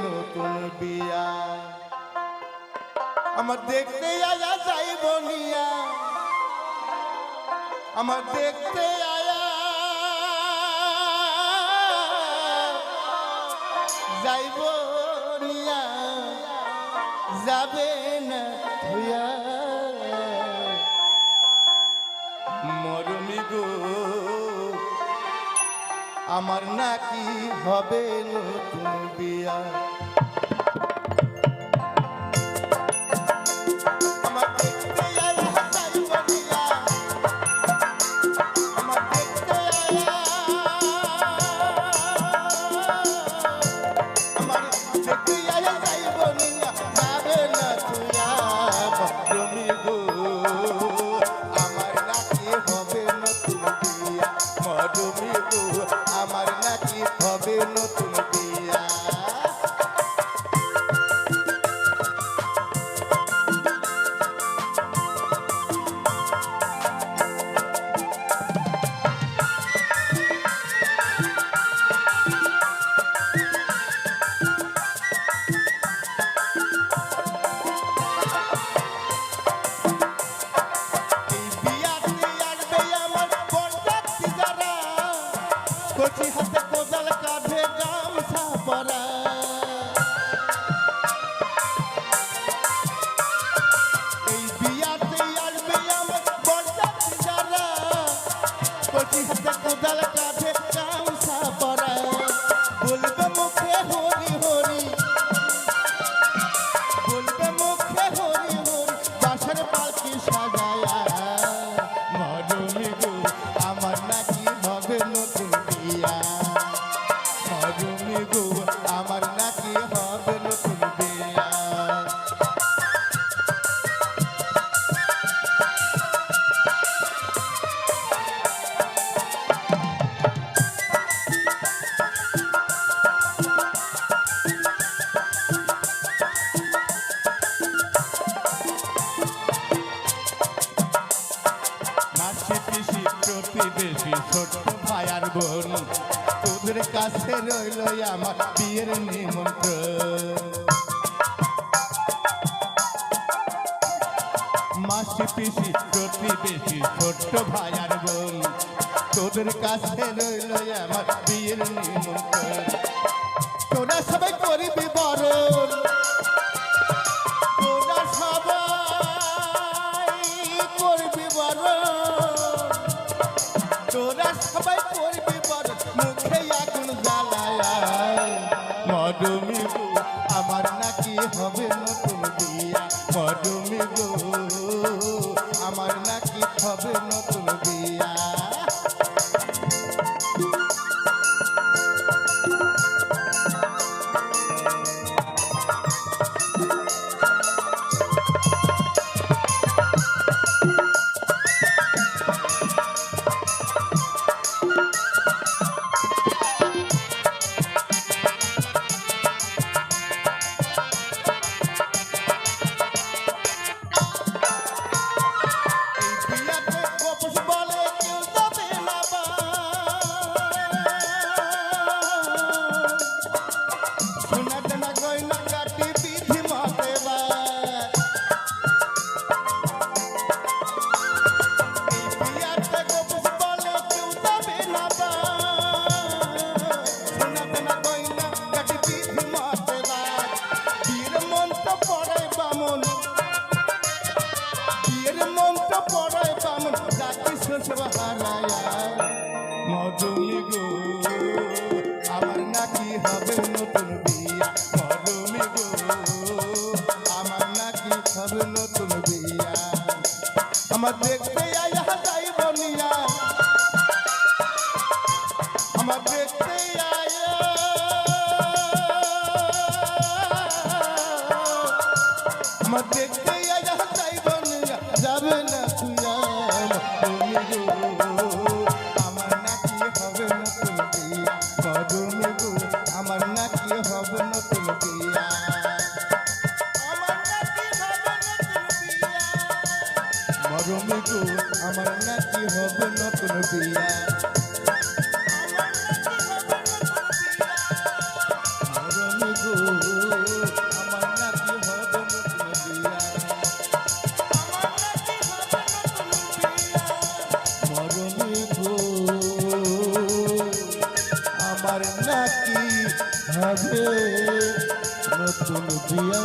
নতুন বিয়া আমার দেখতে আয়া যাইব নিয়া আমার দেখতে আয়া যাইব নিয়া যাবে না ধুয়া মরমি গো আমার নাকি হবে নতুন বিয়া আমার নাকি হবে নতুন বিয়া কচি হাতে কোদাল কাঁধে গামছা পরা এই বিয়াতে আসবে আমার বরযাত্রী যারা কচি হাতে কোদাল কাঁধে গামছা পরা বলবে মুখে হরি হরি বলবে মুখে হরি হরি বাঁশের পালকি সাজায়া মরমি গো আমার নাকি হবে নতুন মরমি গো আমার নাকি হবে নতুন বিয়া মাসি পিসি প্রতিবেশী ছোট ভাই আর বোন তোদের কাছে রইল আমার বিয়ের নিমন্ত্রণ মাসি পিসি প্রতিবেশী ছোট ভাই আর বোন তোদের কাছে রইল আমার বিয়ের নিমন্ত্রণ তোরা সবাই করবি বরণ তোরা সবাই করবি বরণ তোরা সবাই করবি বরণ মুখে আগুন জ্বালায় মরমি গো আমার নাকি হবে নতুন বিয়া মরমি গো আমার নাকি হবে নতুন বিয়া মরমি গো আমার নাকি হবে নতুন বিয়া মরমি গো আমার নাকি হবে নতুন বিয়া আমার দেখতে আয়া যাইব নিয়া আমার দেখতে আয়া আমার দেখতে আয়া যাইব নিয়া যাবে না তুইয়া মরমি গো আমার নাকি হবে নতুন বিয়া মরমি গো আমার নাকি হবে নতুন বিয়া মরমি গো আমার নাকি হবে নতুন বিয়া মরমি গো আমার নাকি হবে নতুন বিয়া